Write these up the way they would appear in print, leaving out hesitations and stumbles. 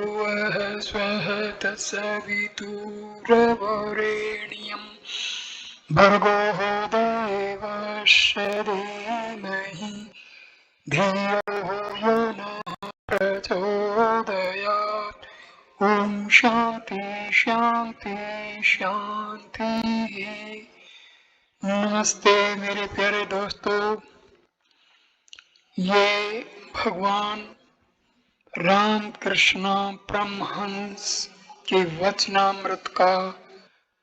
वः स्वः तत्सवितुर्वरेण्यं भर्गो देवस्य धीमहि धियो यो नः प्रचोदयात्। ओम शांति शांति शांति। नमस्ते मेरे प्यारे दोस्तों, ये भगवान रामकृष्ण परमहंस के वचनामृत का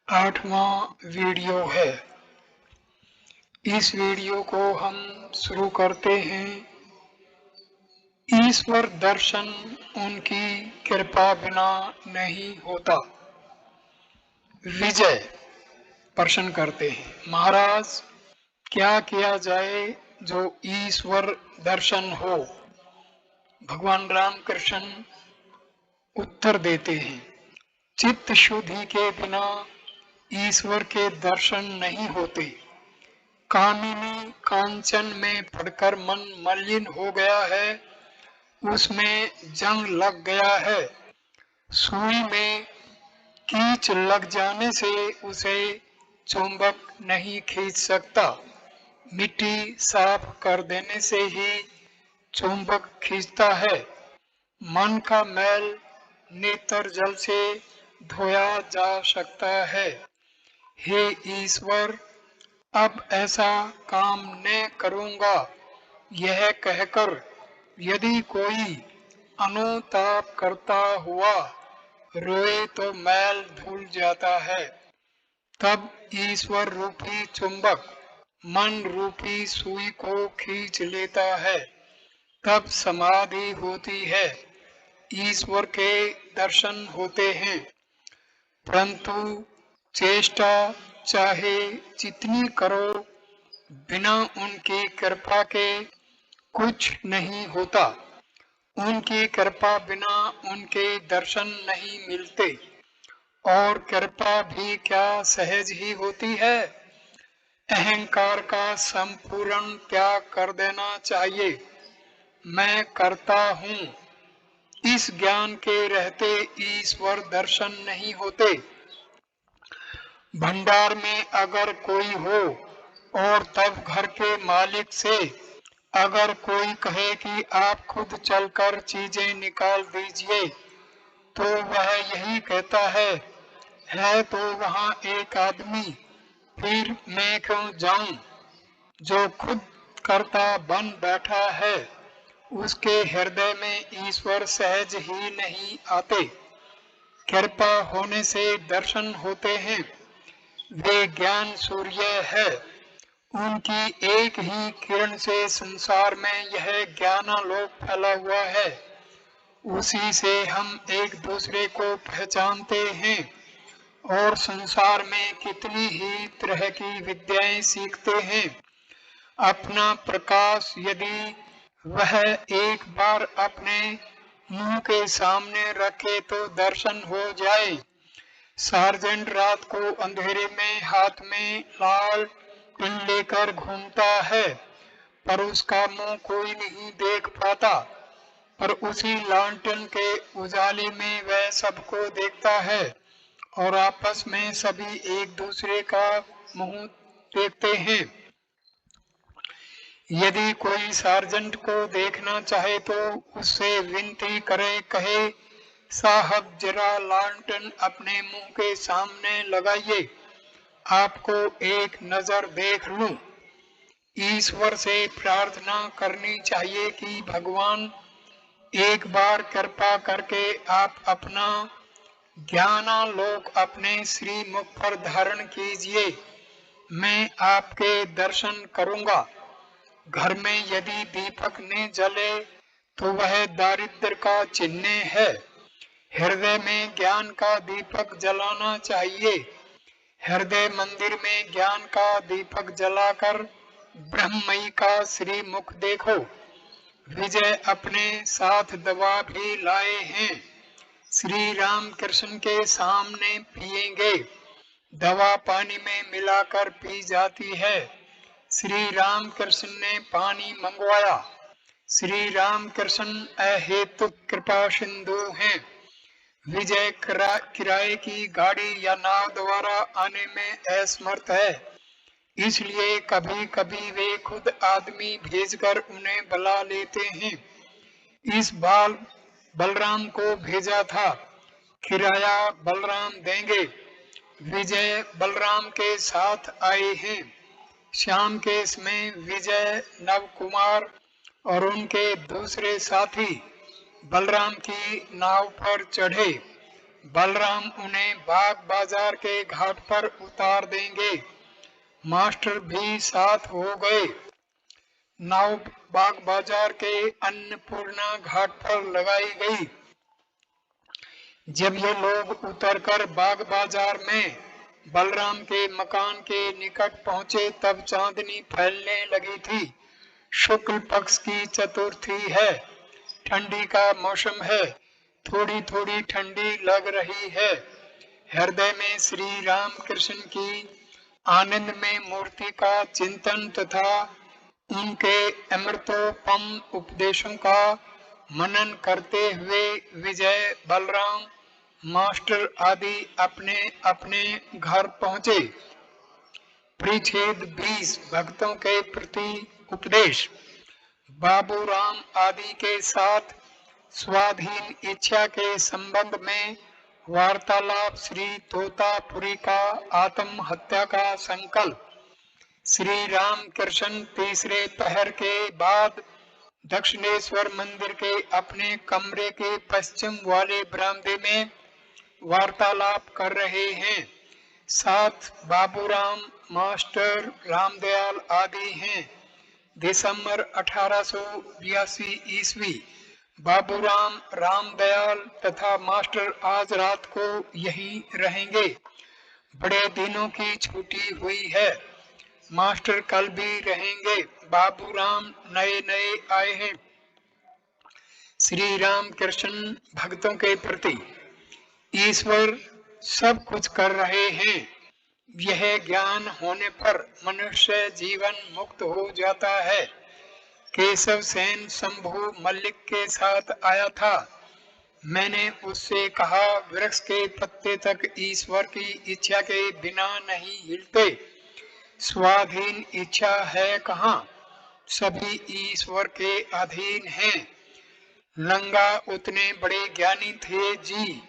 8वां वीडियो है। इस वीडियो को हम शुरू करते हैं। ईश्वर दर्शन उनकी कृपा बिना नहीं होता। विजय प्रश्न करते हैं, महाराज क्या किया जाए जो ईश्वर दर्शन हो? भगवान रामकृष्ण उत्तर देते हैं, चित्त शुद्धि के बिना ईश्वर के दर्शन नहीं होते। कामिनी कांचन में पड़कर मन मलिन हो गया है, उसमें जंग लग गया है। सुई में कीच लग जाने से उसे चुंबक नहीं खींच सकता। मिट्टी साफ कर देने से ही चुंबक खींचता है। मन का मैल नेत्र जल से धोया जा सकता है। हे ईश्वर, अब ऐसा काम न करूंगा, यह कहकर यदि कोई अनुताप करता हुआ रोए तो मैल धुल जाता है। तब ईश्वर रूपी चुंबक मन रूपी सुई को खींच लेता है। तब समाधि होती है, ईश्वर के दर्शन होते हैं। परंतु चेष्टा चाहे जितनी करो, बिना उनकी कृपा के कुछ नहीं होता। उनकी कृपा बिना उनके दर्शन नहीं मिलते। और कृपा भी क्या सहज ही होती है? अहंकार का संपूर्ण त्याग कर देना चाहिए। मैं करता हूँ, इस ज्ञान के रहते ईश्वर दर्शन नहीं होते। भंडार में अगर कोई हो और तब घर के मालिक से अगर कोई कहे कि आप खुद चलकर चीजें निकाल दीजिए, तो वह यही कहता है तो वहाँ एक आदमी, फिर मैं क्यों जाऊं? जो खुद करता बन बैठा है, उसके हृदय में ईश्वर सहज ही नहीं आते। कृपा होने से दर्शन होते हैं। वे ज्ञान सूर्य है, उनकी एक ही किरण से संसार में यह ज्ञानालोक फैला हुआ है। उसी से हम एक दूसरे को पहचानते हैं और संसार में कितनी ही तरह की विद्याएं सीखते हैं। अपना प्रकाश यदि वह एक बार अपने मुंह के सामने रखे तो दर्शन हो जाए। सार्जेंट रात को अंधेरे में हाथ में लाल पिन लेकर घूमता है, पर उसका मुंह कोई नहीं देख पाता। पर उसी लालटेन के उजाले में वह सबको देखता है और आपस में सभी एक दूसरे का मुंह देखते हैं। यदि कोई सार्जेंट को देखना चाहे तो उससे विनती करे, कहे साहब जरा लालटेन अपने मुंह के सामने लगाइए, आपको एक नजर देख लूं। ईश्वर से प्रार्थना करनी चाहिए कि भगवान एक बार कृपा करके आप अपना ज्ञानालोक अपने श्री मुख पर धारण कीजिए, मैं आपके दर्शन करूंगा। घर में यदि दीपक न जले तो वह दारिद्र का चिन्ह है। हृदय में ज्ञान का दीपक जलाना चाहिए। हृदय मंदिर में ज्ञान का दीपक जलाकर ब्रह्ममयी का श्री मुख देखो। विजय अपने साथ दवा भी लाए हैं, श्री राम कृष्ण के सामने पिएंगे। दवा पानी में मिलाकर पी जाती है। श्री राम कृष्ण ने पानी मंगवाया। श्री राम कृष्ण अहेतुक कृपा सिंधु हैं। विजय किराए की गाड़ी या नाव द्वारा आने में असमर्थ है, इसलिए कभी कभी वे खुद आदमी भेजकर उन्हें बुला लेते हैं। इस बार बलराम को भेजा था, किराया बलराम देंगे। विजय बलराम के साथ आए हैं। शाम के समय विजय, नव कुमार और उनके दूसरे साथी बलराम की नाव पर चढ़े। बलराम उन्हें बाग बाजार के घाट पर उतार देंगे। मास्टर भी साथ हो गए। नाव बाग बाजार के अन्नपूर्णा घाट पर लगाई गई। जब ये लोग उतरकर बाग बाजार में बलराम के मकान के निकट पहुंचे तब चांदनी फैलने लगी थी। शुक्ल पक्ष की चतुर्थी है। ठंडी का मौसम है। थोड़ी थोड़ी ठंडी लग रही है। हृदय में श्री राम कृष्ण की आनंद में मूर्ति का चिंतन तथा उनके अमृतोपम उपदेशों का मनन करते हुए विजय, बलराम, मास्टर आदि अपने अपने घर पहुंचे। परिच्छेद 20 भक्तों के प्रति उपदेश। बाबूराम आदि के साथ स्वाधीन इच्छा के संबंध में वार्तालाप। श्री तोतापुरी का आत्महत्या का संकल्प। श्री राम कृष्ण तीसरे पहर के बाद दक्षिणेश्वर मंदिर के अपने कमरे के पश्चिम वाले बरामदे में वार्तालाप कर रहे हैं। साथ बाबूराम, मास्टर रामदयाल आदि हैं। दिसंबर 1882 ईस्वी। बाबूराम, रामदयाल तथा मास्टर आज रात को यहीं रहेंगे। बड़े दिनों की छुट्टी हुई है। मास्टर कल भी रहेंगे। बाबूराम नए नए आए हैं। श्री राम कृष्ण भक्तों के प्रति। ईश्वर सब कुछ कर रहे हैं। यह ज्ञान होने पर मनुष्य जीवन मुक्त हो जाता है। केशव सेन शंभू मल्लिक के साथ आया था। मैंने उससे कहा, वृक्ष के पत्ते तक ईश्वर की इच्छा के बिना नहीं हिलते। स्वाधीन इच्छा है कहाँ? सभी ईश्वर के अधीन हैं। लंगा उतने बड़े ज्ञानी थे जी,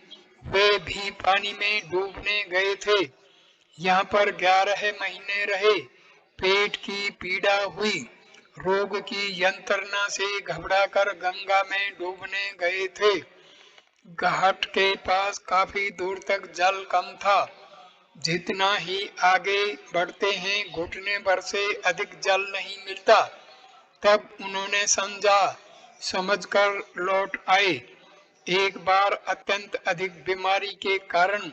वे भी पानी में डूबने गए थे। यहाँ पर 11 महीने रहे। पेट की पीड़ा हुई। रोग की यंत्रणा से घबराकर गंगा में डूबने गए थे। घाट के पास काफी दूर तक जल कम था। जितना ही आगे बढ़ते हैं घुटने भर से अधिक जल नहीं मिलता। तब उन्होंने समझकर लौट आए। एक बार अत्यंत अधिक बीमारी के कारण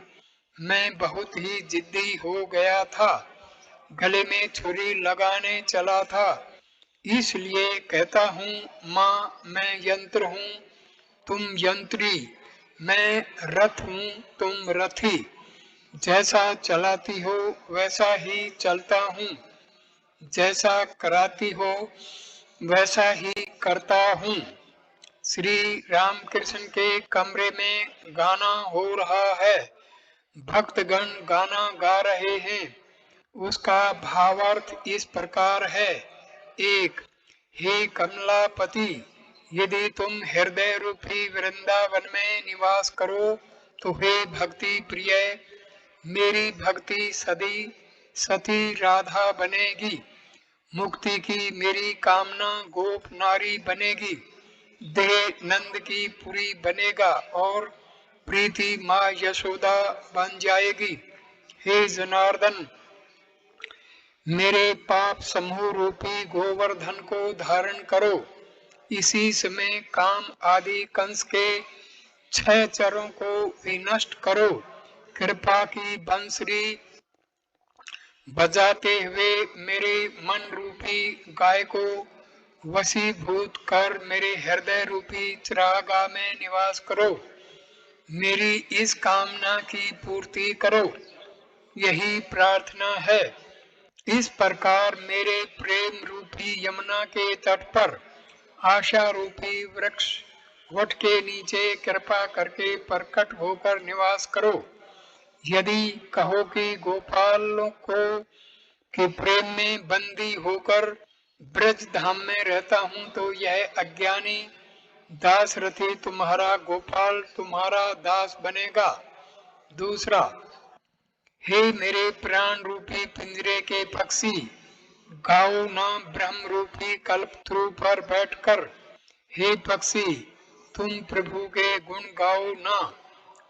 मैं बहुत ही जिद्दी हो गया था। गले में छुरी लगाने चला था। इसलिए कहता हूँ, माँ मैं यंत्र हूँ, तुम यंत्री। मैं रथ हूँ, तुम रथी। जैसा चलाती हो वैसा ही चलता हूँ। जैसा कराती हो वैसा ही करता हूँ। श्री रामकृष्ण के कमरे में गाना हो रहा है। भक्तगण गाना गा रहे हैं। उसका भावार्थ इस प्रकार है। 1. हे कमलापति, यदि तुम हृदय रूपी वृंदावन में निवास करो तो हे भक्ति प्रिय, मेरी भक्ति सती राधा बनेगी। मुक्ति की मेरी कामना गोप नारी बनेगी। देह नंद की पुरी बनेगा और प्रीति माँ यशोदा बन जाएगी। हे जनार्दन, मेरे पाप समूह रूपी गोवर्धन को धारण करो। इसी समय काम आदि कंस के 6 चरों को विनष्ट करो। कृपा की बंसरी बजाते हुए मेरे मन रूपी गाय को वशीभूत कर मेरे हृदय रूपी चिरागा में निवास करो। मेरी इस कामना की पूर्ति करो, यही प्रार्थना है। इस प्रकार मेरे प्रेम रूपी यमुना के तट पर आशा रूपी वृक्ष वट के नीचे कृपा करके प्रकट होकर निवास करो। यदि कहो कि गोपालों को के प्रेम में बंदी होकर ब्रज धाम में रहता हूँ, तो यह अज्ञानी दासरथी तुम्हारा गोपाल तुम्हारा दास बनेगा। दूसरा, हे मेरे प्राण रूपी पिंजरे के पक्षी, गाओ ना ब्रह्म रूपी कल्पतरु पर बैठकर। हे पक्षी, तुम प्रभु के गुण गाओ ना,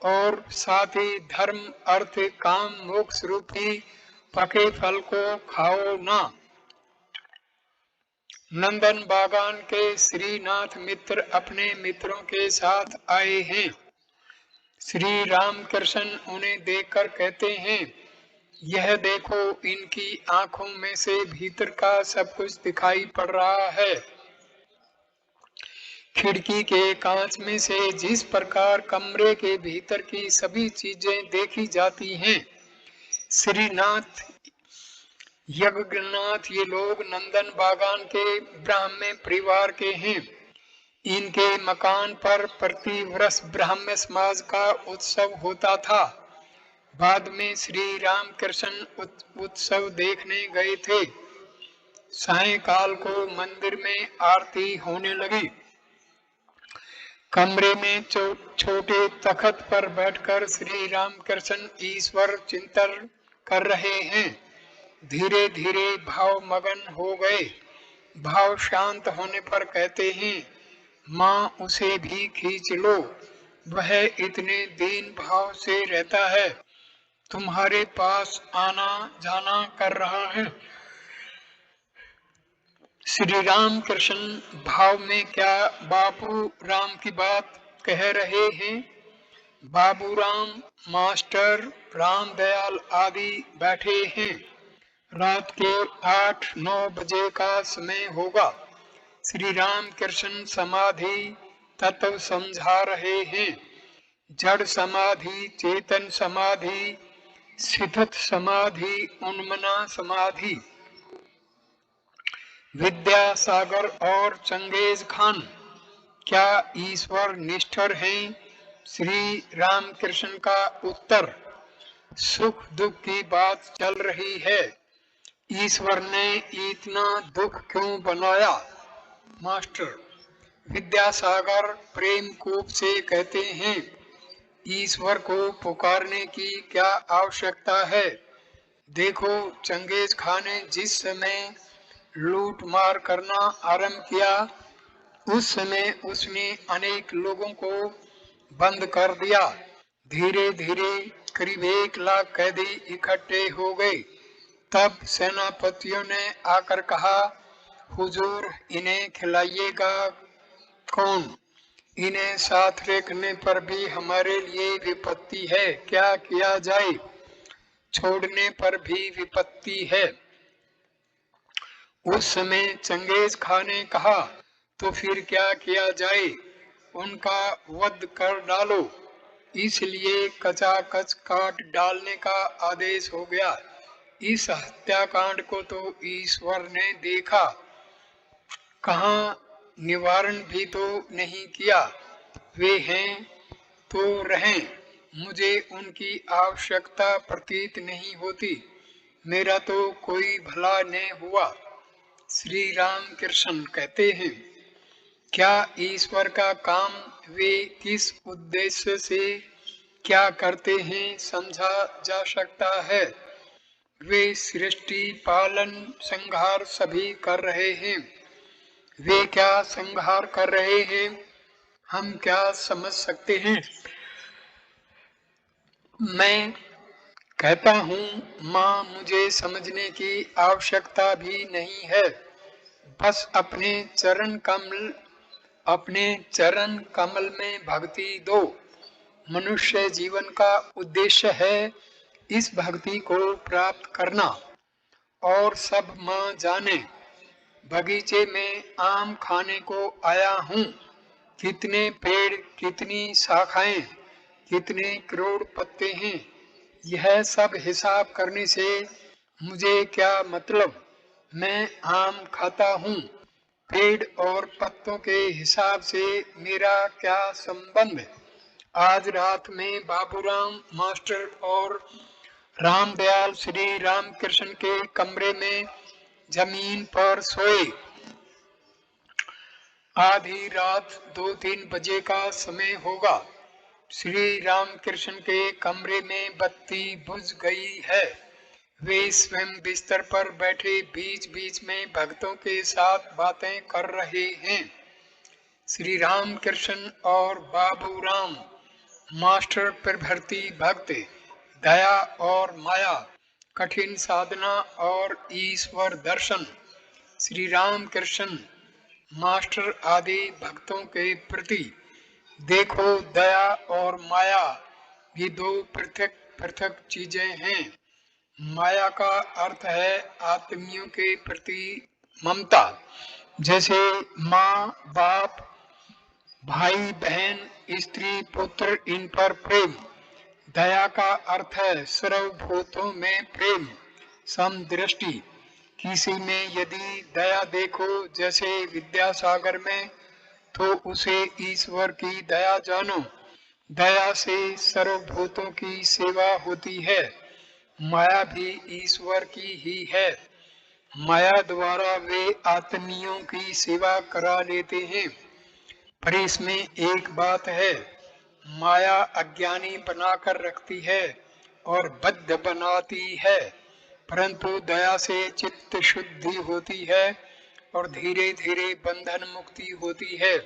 और साथ ही धर्म अर्थ काम मोक्ष रूपी पके फल को खाओ ना। नंदन बागान के श्रीनाथ मित्र अपने मित्रों के साथ आए हैं। श्री राम कृष्ण उन्हें देखकर कहते हैं, यह देखो, इनकी आंखों में से भीतर का सब कुछ दिखाई पड़ रहा है। खिड़की के कांच में से जिस प्रकार कमरे के भीतर की सभी चीजें देखी जाती हैं, श्रीनाथ यज्ञनाथ ये लोग नंदन बागान के ब्राह्मण परिवार के हैं। इनके मकान पर प्रति वर्ष ब्राह्मण समाज का उत्सव होता था। बाद में श्री राम कृष्ण उत्सव देखने गए थे। सायंकाल को मंदिर में आरती होने लगी। कमरे में छोटे तख्त पर बैठकर श्री राम कृष्ण ईश्वर चिंतन कर रहे हैं। धीरे धीरे भाव मगन हो गए। भाव शांत होने पर कहते हैं, माँ उसे भी खींच लो, वह इतने दीन भाव से रहता है, तुम्हारे पास आना जाना कर रहा है। श्री राम कृष्ण भाव में क्या बाबू राम की बात कह रहे हैं। बाबू राम, मास्टर रामदयाल आदि बैठे हैं। रात के 8-9 बजे का समय होगा। श्री राम कृष्ण समाधि तत्व समझा रहे हैं। जड़ समाधि, चेतन समाधि, स्थित समाधि, उन्मना समाधि। विद्यासागर और चंगेज खान क्या ईश्वर निष्ठर हैं? श्री राम कृष्ण का उत्तर, सुख दुख की बात चल रही है, ईश्वर ने इतना दुख क्यों बनाया? मास्टर विद्यासागर प्रेम कूप से कहते हैं, ईश्वर को पुकारने की क्या आवश्यकता है? देखो, चंगेज खान ने जिस समय लूट मार करना आरंभ किया, उस समय उसने अनेक लोगों को बंद कर दिया। धीरे धीरे करीब 1 लाख कैदी इकट्ठे हो गए। तब सेनापतियों ने आकर कहा, हुजूर इन्हें खिलाइएगा कौन? इन्हें साथ रखने पर भी हमारे लिए विपत्ति है, क्या किया जाए? छोड़ने पर भी विपत्ति है। उस समय चंगेज खान ने कहा, तो फिर क्या किया जाए? उनका वध कर डालो। इसलिए कचाकच काट डालने का आदेश हो गया। इस हत्याकांड को तो ईश्वर ने देखा, कहाँ निवारण भी तो नहीं किया। वे हैं तो रहें, मुझे उनकी आवश्यकता प्रतीत नहीं होती। मेरा तो कोई भला नहीं हुआ। श्री राम कृष्ण कहते हैं, क्या ईश्वर का काम वे किस उद्देश्य से क्या करते हैं समझा जा सकता है। वे सृष्टि पालन संहार सभी कर रहे हैं। वे क्या संहार कर रहे हैं, हम क्या समझ सकते हैं? मैं कहता हूँ, माँ मुझे समझने की आवश्यकता भी नहीं है। बस अपने चरण कमल में भक्ति दो। मनुष्य जीवन का उद्देश्य है इस भक्ति को प्राप्त करना। और सब माँ जाने, बगीचे में आम खाने को आया हूँ। कितने पेड़, कितनी शाखाएं, कितने करोड़ पत्ते हैं, यह सब हिसाब करने से मुझे क्या मतलब। मैं आम खाता हूँ, पेड़ और पत्तों के हिसाब से मेरा क्या संबंध। आज रात में बाबूराम मास्टर और रामदयाल श्री रामकृष्ण के कमरे में जमीन पर सोए। आधी रात 2-3 बजे का समय होगा। श्री रामकृष्ण के कमरे में बत्ती बुझ गई है। वे स्वयं बिस्तर पर बैठे बीच बीच में भक्तों के साथ बातें कर रहे हैं। श्री रामकृष्ण और बाबूराम मास्टर प्रभृति भक्त, दया और माया, कठिन साधना और ईश्वर दर्शन। श्री रामकृष्ण मास्टर आदि भक्तों के प्रति देखो, दया और माया भी दो पृथक पृथक चीजें हैं। माया का अर्थ है आत्मियों के प्रति ममता, जैसे माँ बाप, भाई बहन, स्त्री पुत्र, इन पर प्रेम। दया का अर्थ है सर्वभूतों में प्रेम, समदृष्टि। किसी में यदि दया देखो, जैसे विद्यासागर में, तो उसे ईश्वर की दया जानो। दया से सर्वभूतों की सेवा होती है। माया भी ईश्वर की ही है। माया द्वारा वे आत्मियों की सेवा करा लेते हैं। पर इसमें एक बात है, माया अज्ञानी बनाकर रखती है और बद्ध बनाती है, परंतु दया से चित्त शुद्धि होती है और धीरे धीरे बंधन मुक्ति होती है।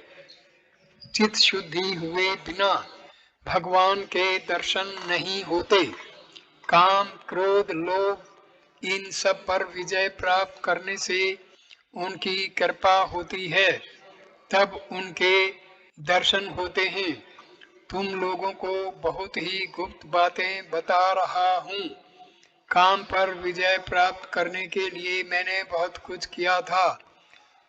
चित्त शुद्धि हुए बिना भगवान के दर्शन नहीं होते। काम, क्रोध, लोभ, इन सब पर विजय प्राप्त करने से उनकी कृपा होती है, तब उनके दर्शन होते हैं। तुम लोगों को बहुत ही गुप्त बातें बता रहा हूँ। काम पर विजय प्राप्त करने के लिए मैंने बहुत कुछ किया था।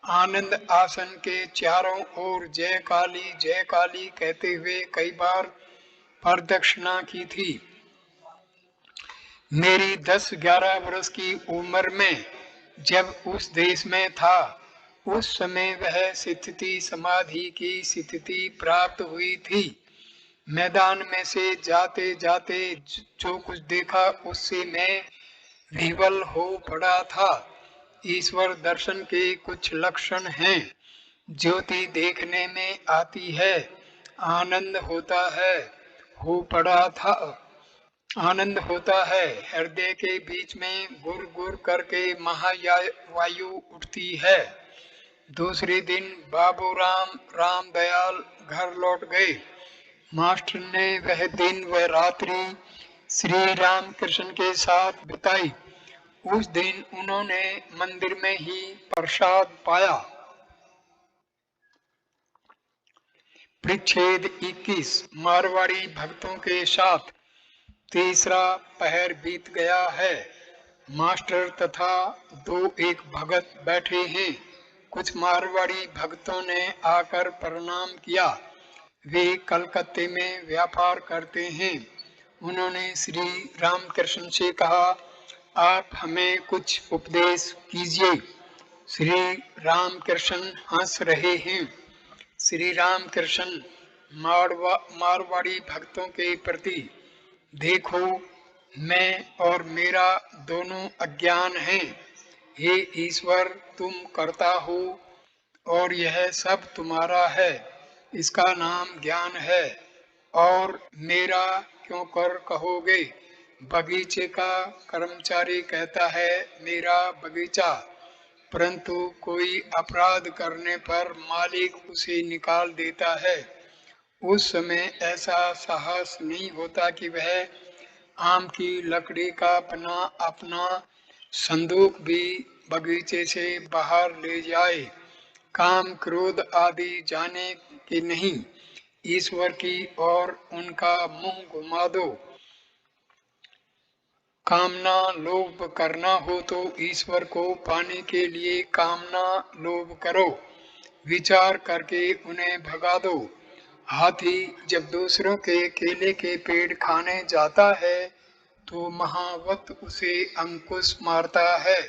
आनंद आसन के चारों ओर जय काली कहते हुए कई बार प्रदक्षिणा की थी। मेरी 10-11 वर्ष की उम्र में जब उस देश में था, उस समय वह स्थिति समाधि की स्थिति प्राप्त हुई थी। मैदान में से जाते जाते जो कुछ देखा उससे मैं विह्वल हो पड़ा था। ईश्वर दर्शन के कुछ लक्षण हैं। ज्योति देखने में आती है, आनंद होता है, हो पड़ा था, आनंद होता है। हृदय के बीच में गुर गुर करके महावायु उठती है। दूसरे दिन बाबूराम रामदयाल घर लौट गए। मास्टर ने वह दिन व रात्रि श्री रामकृष्ण के साथ बिताई। उस दिन उन्होंने मंदिर में ही प्रसाद पाया। परिच्छेद 21। मारवाड़ी भक्तों के साथ तीसरा पहर बीत गया है। मास्टर तथा 2-1 भगत बैठे हैं। कुछ मारवाड़ी भक्तों ने आकर प्रणाम किया। वे कलकत्ते में व्यापार करते हैं। उन्होंने श्री रामकृष्ण से कहा, आप हमें कुछ उपदेश कीजिए। श्री रामकृष्ण हंस रहे हैं। श्री रामकृष्ण मारवाड़ी भक्तों के प्रति, देखो, मैं और मेरा दोनों अज्ञान हैं। हे ईश्वर, तुम करता हो और यह सब तुम्हारा है। इसका नाम ज्ञान है। और मेरा क्यों कर कहोगे? बगीचे का कर्मचारी कहता है मेरा बगीचा, परंतु कोई अपराध करने पर मालिक उसे निकाल देता है। उस समय ऐसा साहस नहीं होता कि वह आम की लकड़ी का अपना संदूक भी बगीचे से बाहर ले जाए। काम, क्रोध आदि जाने के नहीं, ईश्वर की ओर उनका मुंह घुमा दो। कामना लोभ करना हो तो ईश्वर को पाने के लिए कामना लोभ करो। विचार करके उन्हें भगा दो। हाथी जब दूसरों के केले के पेड़ खाने जाता है तो महावत उसे अंकुश मारता है।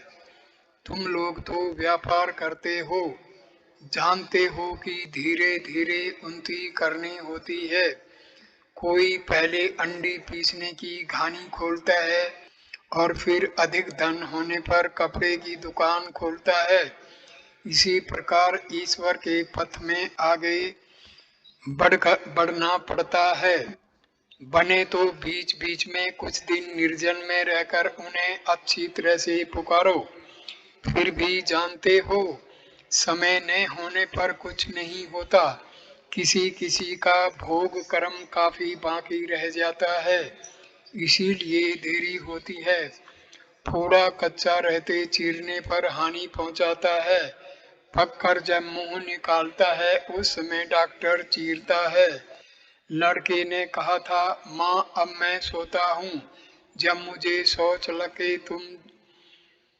तुम लोग तो व्यापार करते हो, जानते हो कि धीरे धीरे उन्नति करनी होती है। कोई पहले अंडी पीसने की घानी खोलता है और फिर अधिक धन होने पर कपड़े की दुकान खोलता है। इसी प्रकार ईश्वर के पथ में आगे बढ़ना पड़ता है। बने तो बीच बीच में कुछ दिन निर्जन में रहकर उन्हें अच्छी तरह से पुकारो। फिर भी जानते हो, समय न होने पर कुछ नहीं होता। किसी किसी का भोग कर्म काफी बाकी रह जाता है, इसीलिए देरी होती है। थोड़ा कच्चा रहते चीरने पर हानि पहुंचाता है, पककर जब मुंह निकालता है उस समय डॉक्टर चीरता है। लड़के ने कहा था, माँ अब मैं सोता हूँ, जब मुझे शौच लगे तुम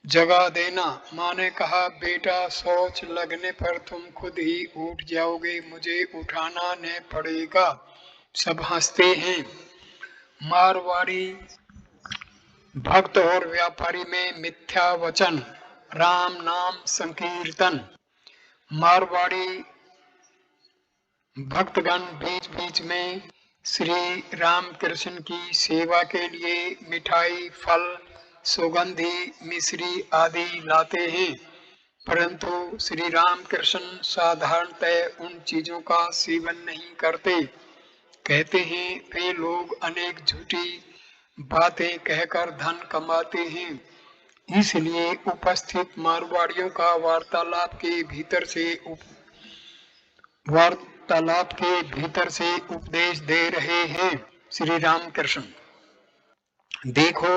जगा देना। माँ ने कहा, बेटा शौच लगने पर तुम खुद ही उठ जाओगे, मुझे उठाना न पड़ेगा। सब हंसते हैं। मारवाड़ी भक्त और व्यापारी में मिथ्या वचन, राम नाम संकीर्तन। मारवाड़ी भक्तगण बीच बीच में श्री राम कृष्ण की सेवा के लिए मिठाई, फल, सुगंधी मिश्री आदि लाते हैं, परंतु श्री राम कृष्ण साधारणतः उन चीजों का सेवन नहीं करते। कहते हैं वे लोग अनेक झूठी बातें कहकर धन कमाते हैं। इसलिए उपस्थित मारवाड़ियों का वार्तालाप के भीतर से उपदेश दे रहे हैं श्री राम कृष्ण। देखो,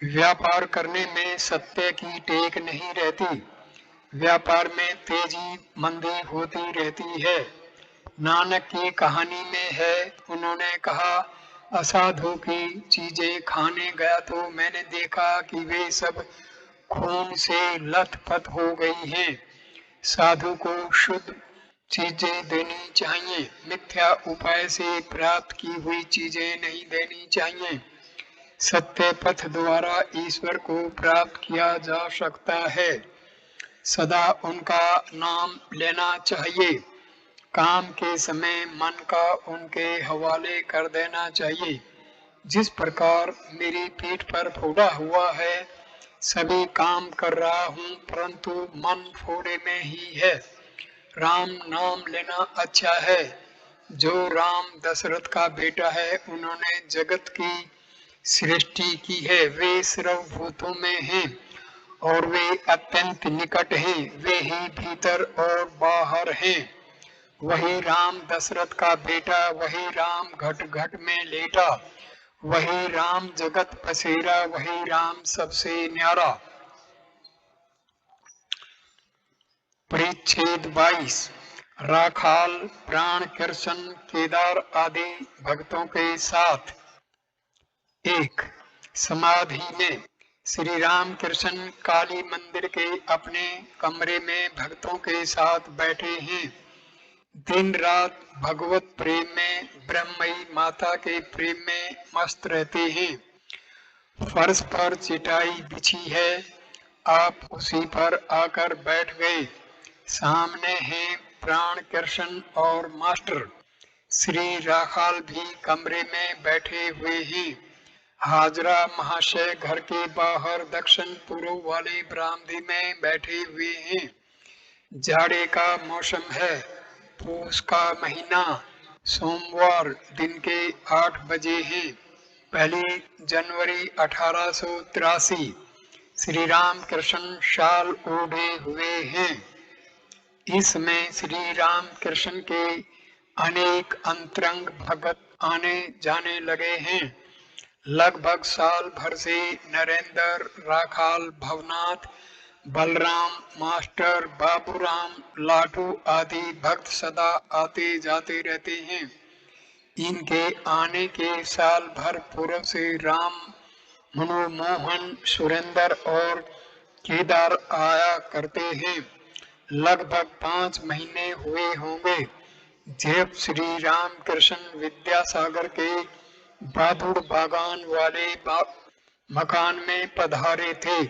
व्यापार करने में सत्य की टेक नहीं रहती, व्यापार में तेजी मंदी होती रहती है। नानक की कहानी में है, उन्होंने कहा, असाधु की चीजें खाने गया तो मैंने देखा कि वे सब खून से लथपथ हो गई हैं। साधु को शुद्ध चीजें देनी चाहिए, मिथ्या उपाय से प्राप्त की हुई चीजें नहीं देनी चाहिए। सत्य पथ द्वारा ईश्वर को प्राप्त किया जा सकता है। सदा उनका नाम लेना चाहिए। काम के समय मन का उनके हवाले कर देना चाहिए। जिस प्रकार मेरी पीठ पर फोड़ा हुआ है, सभी काम कर रहा हूँ परंतु मन फोड़े में ही है। राम नाम लेना अच्छा है। जो राम दशरथ का बेटा है, उन्होंने जगत की सृष्टि की है। वे सर्वभूतों में हैं और वे अत्यंत निकट हैं। वे ही भीतर और बाहर हैं। वही राम दशरथ का बेटा, वही राम घट घट में लेटा, वही राम जगत पसेरा, वही राम सबसे न्यारा। परिच्छेद 22। राखाल प्राण कृष्ण केदार आदि भक्तों के साथ। 1। समाधि में श्री राम कृष्ण काली मंदिर के अपने कमरे में भक्तों के साथ बैठे हैं। दिन रात भगवत प्रेम में, ब्रह्मई माता के प्रेम में मस्त रहते हैं। फर्श पर चिटाई बिछी है, आप उसी पर आकर बैठ गए। सामने हैं प्राण कृष्ण और मास्टर श्री राखाल भी कमरे में बैठे हुए हैं। हाजरा महाशय घर के बाहर दक्षिण पूर्व वाले बरामदे में बैठे हुए हैं। जाड़े का मौसम है, पूस का महीना, सोमवार, दिन के 8 बजे है। 1 जनवरी 1883। श्री राम कृष्ण शाल ओढ़े हुए हैं। इसमें श्री राम कृष्ण के अनेक अंतरंग भगत आने जाने लगे हैं। लगभग साल भर से नरेंद्र, राखाल, भवनाथ, बलराम, मास्टर, बाबूराम, लाटू आदि भक्त सदा आते जाते रहते हैं। इनके आने के साल भर पूर्व से राम, मनोमोहन, सुरेंद्र और केदार आया करते हैं। लगभग 5 महीने हुए होंगे जब श्री राम कृष्ण विद्यासागर के बहादुर बागान वाले मकान में पधारे थे।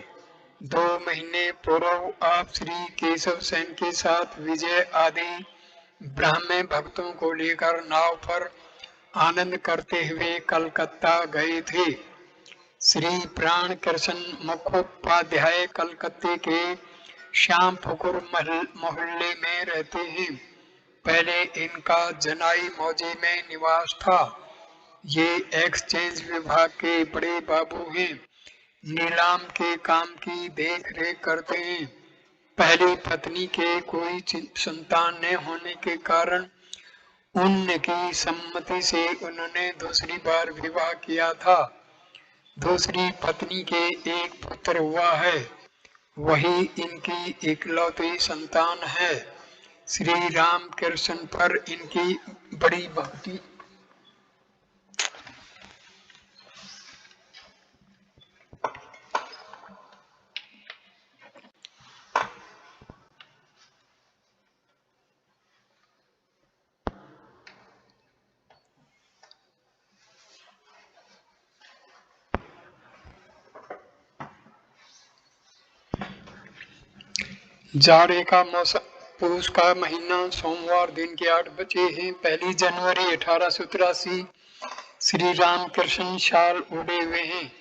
2 महीने पूर्व आप श्री केशव सेन के साथ विजय आदि ब्राह्मण भक्तों को लेकर नाव पर आनंद करते हुए कलकत्ता गए थे। श्री प्राण कृष्ण मुखोपाध्याय कलकत्ते के श्यामपुकुर मोहल्ले में रहते हैं। पहले इनका जनाई मौजे में निवास था। ये एक्सचेंज विभाग के बड़े बाबू हैं। नीलाम के काम की देख रेख करते हैं। पहली पत्नी के कोई संतान न होने के कारण उनकी सम्मति से उन्होंने दूसरी बार विवाह किया था। दूसरी पत्नी के एक पुत्र हुआ है, वही इनकी इकलौती संतान है। श्री राम कृष्ण पर इनकी बड़ी भक्ति जाड़े का मौसम, पूस का महीना, सोमवार, दिन के 8 बजे हैं। 1 जनवरी 1883। श्री राम कृष्ण शाल उड़े हुए हैं।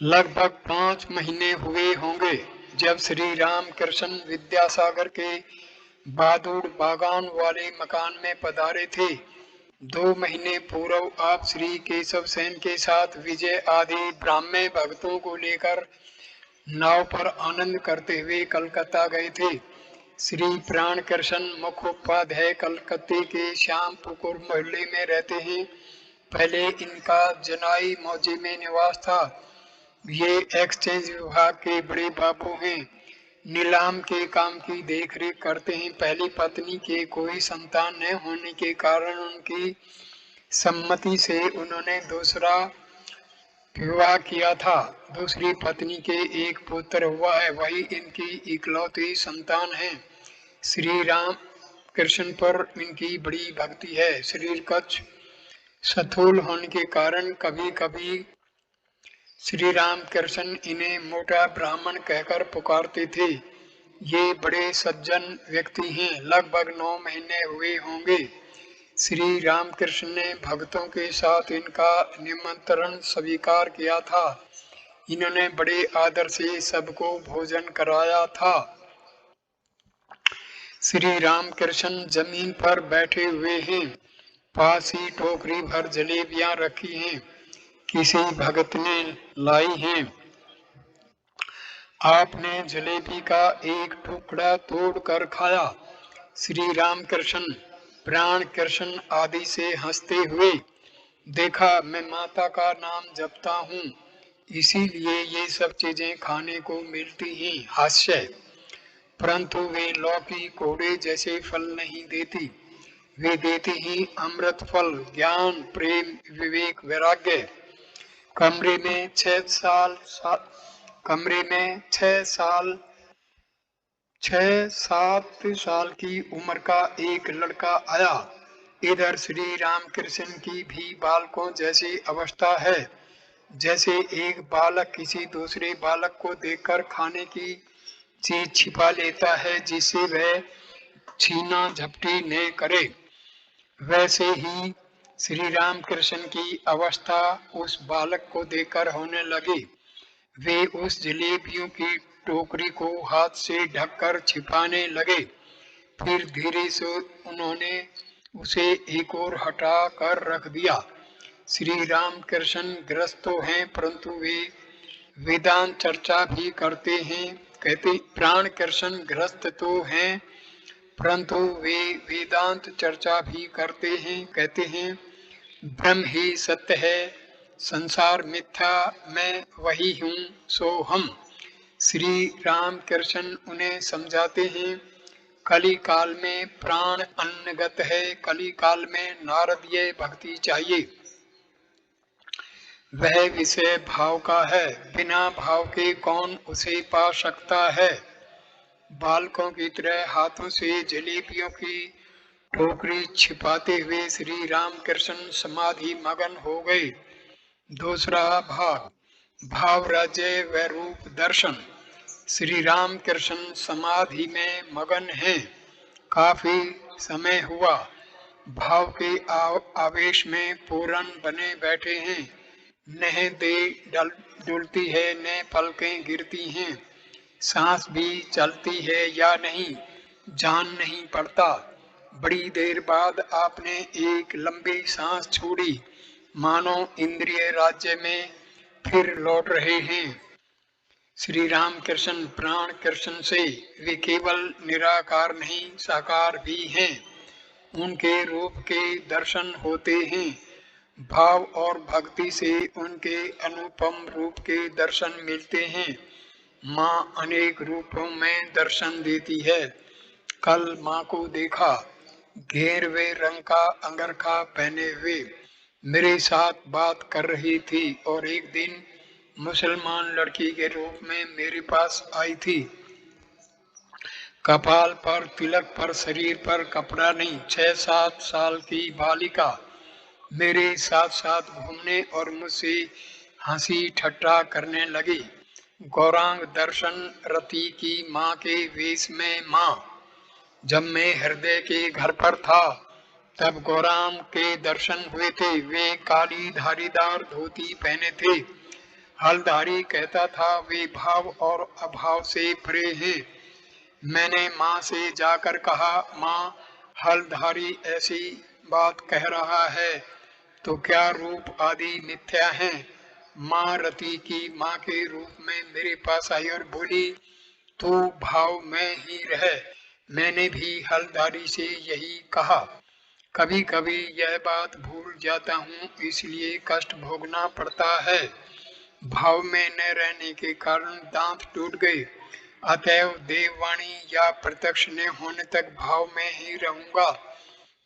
लगभग 5 महीने हुए होंगे जब श्री राम कृष्ण विद्यासागर के बहादुर बागान वाले मकान में पधारे थे। 2 महीने पूर्व आप श्री केशव सेन के साथ विजय आदि ब्राह्मण भक्तों को लेकर नाव पर आनंद करते हुए कलकत्ता गए थे। श्री प्राण कृष्ण मुखोपाध्याय कलकत्ते के श्यामपुकुर मोहल्ले में रहते हैं। पहले इनका जनाई मौजे में निवास था। ये एक्सचेंज विभाग के बड़े बाबू हैं। नीलाम के काम की देखरेख करते हैं। पहली पत्नी के कोई संतान न होने के कारण उनकी सम्मति से उन्होंने दूसरा विवाह किया था। दूसरी पत्नी के एक पुत्र हुआ है, वही इनकी इकलौती संतान है। श्री राम कृष्ण पर इनकी बड़ी भक्ति है। शरीर कच्छ स्थूल होने के कारण कभी कभी श्री राम कृष्ण इन्हें मोटा ब्राह्मण कहकर पुकारते थे। ये बड़े सज्जन व्यक्ति हैं। लगभग 9 महीने हुए होंगे श्री रामकृष्ण ने भक्तों के साथ इनका निमंत्रण स्वीकार किया था। इन्होंने बड़े आदर से सबको भोजन कराया था। श्री रामकृष्ण जमीन पर बैठे हुए हैं। पास ही टोकरी भर जलेबियां रखी हैं, किसी भगत ने लाई हैं। आपने जलेबी का एक टुकड़ा तोड़कर खाया। श्री रामकृष्ण प्राण कृष्ण आदि से हंसते हुए, देखा मैं माता का नाम जपता हूँ, इसीलिए ये सब चीजें खाने को मिलती हैं। हास्य, परंतु वे लौकी कोड़े जैसे फल नहीं देती। वे देती ही अमृत फल, ज्ञान, प्रेम, विवेक, वैराग्य। कमरे में 6-7 साल की उम्र का एक लड़का आया। इधर श्री रामकृष्ण की भी बालकों जैसी अवस्था है। जैसे एक बालक किसी दूसरे बालक को देखकर खाने की चीज छिपा लेता है जिससे वह छीना झपटी न करे, वैसे ही श्री रामकृष्ण की अवस्था उस बालक को देखकर होने लगी। वे उस जलेबियों की टोकरी को हाथ से ढककर छिपाने लगे। फिर धीरे से उन्होंने उसे एक ओर हटा कर रख दिया। श्री रामकृष्ण ग्रस्त तो हैं, परंतु वे वेदांत चर्चा भी करते हैं। कहते प्राण कृष्ण ग्रस्त तो हैं, परंतु वे वेदांत चर्चा भी करते हैं। कहते हैं ब्रह्म ही सत्य है, संसार मिथ्या, मैं वही हूँ सो हम। श्री राम कृष्ण उन्हें समझाते हैं, कली काल में प्राण अन्नगत है, कली काल में नारदीय भक्ति चाहिए। वह विषय भाव का है, बिना भाव के कौन उसे पा सकता है। बालकों की तरह हाथों से जलेबियों की टोकरी छिपाते हुए श्री रामकृष्ण समाधि मगन हो गए। दूसरा भाग। भाव राज्य व रूप दर्शन। श्री राम कृष्ण समाधि में मगन हैं। काफी समय हुआ, भाव के आवेश में पूर्ण बने बैठे हैं। न देह डुलती है न पलकें गिरती हैं। सांस भी चलती है या नहीं जान नहीं पड़ता। बड़ी देर बाद आपने एक लंबी सांस छोड़ी, मानो इंद्रिय राज्य में फिर लौट रहे हैं। श्री राम कृष्ण प्राण कृष्ण से वे केवल निराकार नहीं साकार भी हैं। उनके रूप के दर्शन होते हैं। भाव और भक्ति से उनके अनुपम रूप के दर्शन मिलते हैं। माँ अनेक रूपों में दर्शन देती है। कल माँ को देखा, घेरवे रंग का अंगरखा पहने हुए मेरे साथ बात कर रही थी और एक दिन मुसलमान लड़की के रूप में मेरे पास आई थी। कपाल पर तिलक, पर शरीर पर कपड़ा नहीं, 6-7 साल की बालिका मेरे साथ साथ घूमने और मुझसे हंसी ठट्टा करने लगी। गौरांग दर्शन रति की माँ के वेश में माँ। जब मैं हृदय के घर पर था तब गौरांग के दर्शन हुए थे। वे काली धारीदार धोती पहने थे। हलधारी कहता था वे भाव और अभाव से परे हैं। मैंने माँ से जाकर कहा, माँ हलधारी ऐसी बात कह रहा है तो क्या रूप आदि मिथ्या है? माँ रति की माँ के रूप में मेरे पास आई और बोली, तू भाव में ही रह। मैंने भी हलधारी से यही कहा। कभी कभी यह बात भूल जाता हूँ, इसलिए कष्ट भोगना पड़ता है। भाव में न रहने के कारण दांत टूट गए। अतएव देववाणी या प्रत्यक्ष न होने तक भाव में ही रहूंगा,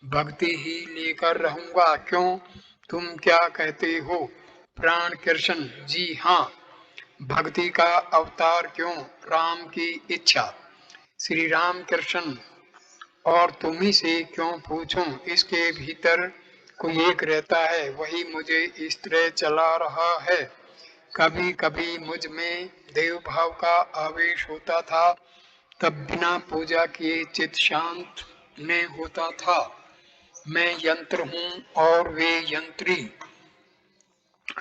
भक्ति ही लेकर रहूंगा। क्यों, तुम क्या कहते हो? प्राण कृष्ण जी हाँ। भक्ति का अवतार क्यों? राम की इच्छा। श्री राम कृष्ण और तुम ही से क्यों पूछूं? इसके भीतर कोई एक रहता है, वही मुझे इस तरह चला रहा है। कभी कभी मुझ में देव भाव का आवेश होता था, तब बिना पूजा किए चित शांत न होता था। मैं यंत्र हूँ और वे यंत्री।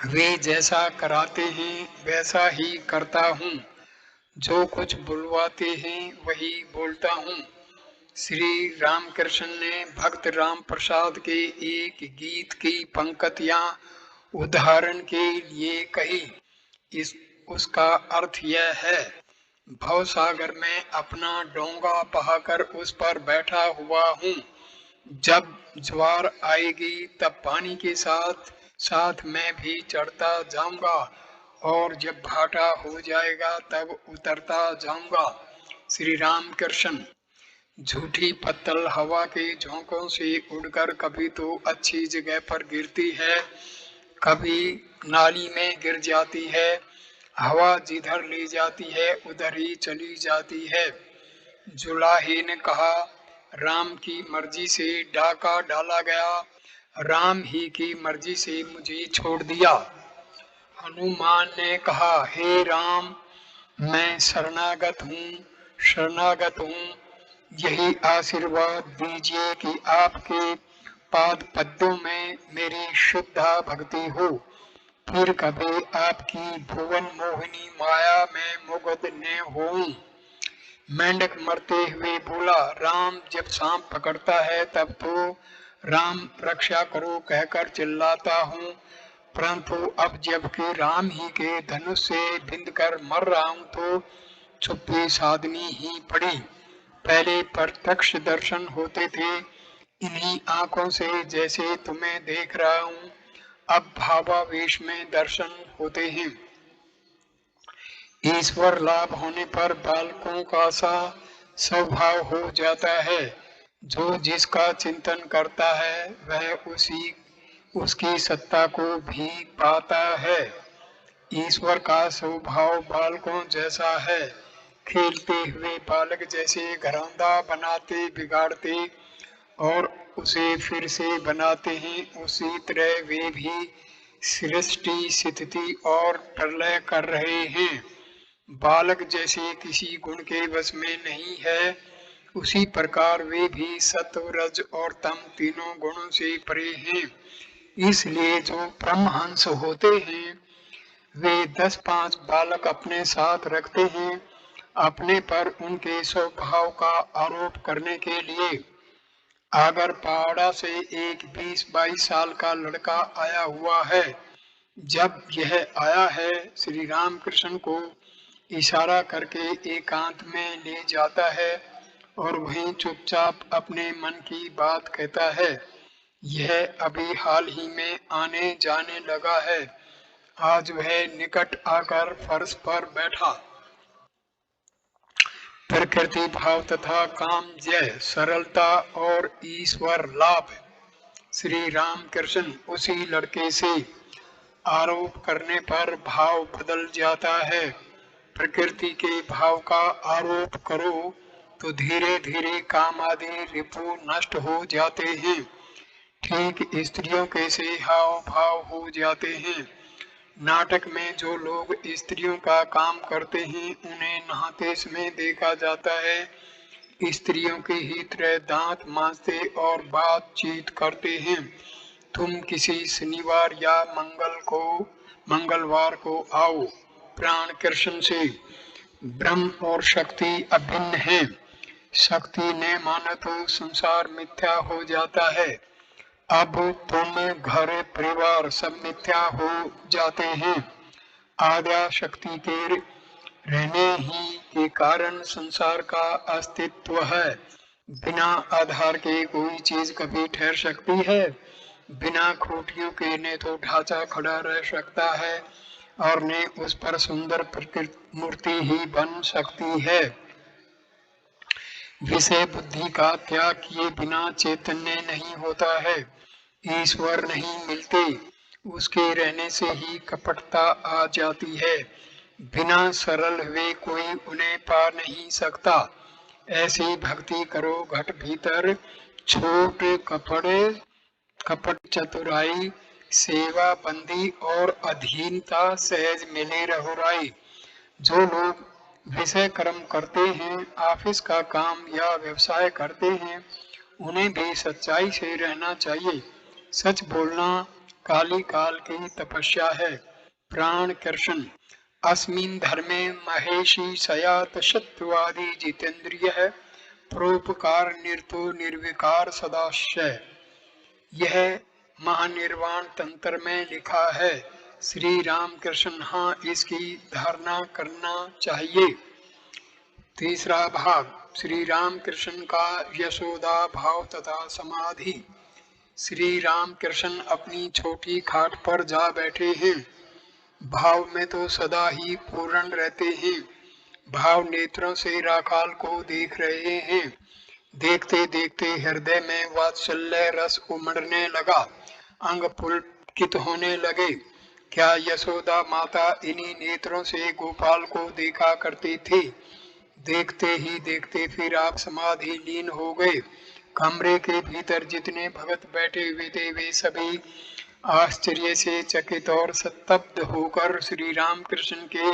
वे जैसा कराते हैं वैसा ही करता हूँ। जो कुछ बुलवाते हैं वही बोलता हूँ। श्री रामकृष्ण ने भक्त राम प्रसाद के एक गीत की पंक्तियां उदाहरण के लिए कही। इस उसका अर्थ यह है, भवसागर में अपना डोंगा बहाकर उस पर बैठा हुआ हूँ। जब ज्वार आएगी तब पानी के साथ साथ मैं भी चढ़ता जाऊंगा और जब भाटा हो जाएगा तब उतरता जाऊंगा। श्री राम कृष्ण। झूठी पत्तल हवा के झोंकों से उड़कर कभी तो अच्छी जगह पर गिरती है, कभी नाली में गिर जाती है। हवा जिधर ले जाती है उधर ही चली जाती है। जुलाहे ने कहा, राम की मर्जी से डाका डाला गया, राम ही की मर्जी से मुझे छोड़ दिया। हनुमान ने कहा, हे राम, मैं शरणागत हूँ, शरणागत हूँ। यही आशीर्वाद दीजिए कि आपके पाद पद्मों में मेरी शुद्ध भक्ति हो, फिर कभी आपकी भुवन मोहिनी माया में मुग्ध न होऊं। मेंढक मरते हुए बोला, राम जब सांप पकड़ता है तब तो राम रक्षा करो कहकर चिल्लाता हूँ, परंतु अब जबकि राम ही के धनुष से बिंद कर मर रहा हूँ तो चुप्पी साधनी ही पड़ी। पहले प्रत्यक्ष दर्शन होते थे इन्हीं आंखों से जैसे तुम्हें देख रहा हूँ, अब भावावेश में दर्शन होते हैं। ईश्वर लाभ होने पर बालकों का सा स्वभाव हो जाता है। जो जिसका चिंतन करता है वह उसकी सत्ता को भी पाता है। ईश्वर का स्वभाव बालकों जैसा है। खेलते हुए बालक जैसे घरौंदा बनाते बिगाड़ते और उसे फिर से बनाते हैं, उसी तरह वे भी सृष्टि स्थिति और प्रलय कर रहे हैं। बालक जैसे किसी गुण के वश में नहीं है, उसी प्रकार वे भी सत्व रज और तम तीनों गुणों से परे हैं। इसलिए जो परमहंस होते हैं वे 10-5 बालक अपने साथ रखते हैं, अपने पर उनके स्वभाव का आरोप करने के लिए। अगर पहाड़ा से एक 20-22 साल का लड़का आया हुआ है, जब यह आया है श्री राम कृष्ण को इशारा करके एकांत में ले जाता है और वहीं चुपचाप अपने मन की बात कहता है। यह अभी हाल ही में आने जाने लगा है। आज वह निकट आकर फर्श पर बैठा। प्रकृति भाव तथा काम जय सरलता और ईश्वर लाभ। श्री राम कृष्ण उसी लड़के से आरोप करने पर भाव बदल जाता है। प्रकृति के भाव का आरोप करो तो धीरे धीरे काम आदि रिपु नष्ट हो जाते हैं। ठीक स्त्रियों के से हाव भाव हो जाते हैं। नाटक में जो लोग स्त्रियों का काम करते हैं उन्हें नहाते समय देखा जाता है। स्त्रियों के ही तरह दांत मांजते और बातचीत करते हैं। तुम किसी शनिवार या मंगलवार को आओ। प्राण कृष्ण से ब्रह्म और शक्ति अभिन्न है। शक्ति ने माना तो संसार मिथ्या हो जाता है। अब तुम घर परिवार सब मिथ्या हो जाते हैं। आद्या शक्ति के रहने ही के कारण संसार का अस्तित्व है। बिना आधार के कोई चीज कभी ठहर सकती है? बिना खूंटियों के न तो ढांचा खड़ा रह सकता है और न उस पर सुंदर प्रकृति मूर्ति ही बन सकती है। विषय बुद्धि का त्याग किए बिना चैतन्य नहीं होता है। ईश्वर नहीं मिलते, उसके रहने से ही कपटता आ जाती है। बिना सरल हुए कोई उन्हें पा नहीं सकता। ऐसी भक्ति करो घट भीतर छोट कपट चतुराई सेवा बंदी और अधीनता सहज मिले रहुराई। जो लोग विषय कर्म करते हैं, ऑफिस का काम या व्यवसाय करते हैं, उन्हें भी सच्चाई से रहना चाहिए। सच बोलना काली काल की तपस्या है। प्राण कृष्ण अस्मिन् धर्मे महेशी सयात सत्वादि जितेंद्रिय है परोपकार निरतो निर्विकार सदाशय। यह महानिर्वाण तंत्र में लिखा है। श्री राम कृष्ण हाँ इसकी धारणा करना चाहिए। तीसरा भाग श्री राम कृष्ण का यशोदा भाव तथा समाधि। श्री राम कृष्ण अपनी छोटी खाट पर जा बैठे हैं। भाव में तो सदा ही पूर्ण रहते हैं। भाव नेत्रों से राखाल को देख रहे हैं। देखते देखते हृदय में वात्सल्य रस उमड़ने लगा, अंग पुलकित होने लगे। क्या यशोदा माता इन्हीं नेत्रों से गोपाल को देखा करती थी? देखते ही देखते फिर आप समाधि लीन हो गए। कमरे के भीतर जितने भगत बैठे हुए थे वे सभी आश्चर्य से चकित और स्तब्ध होकर श्री राम कृष्ण के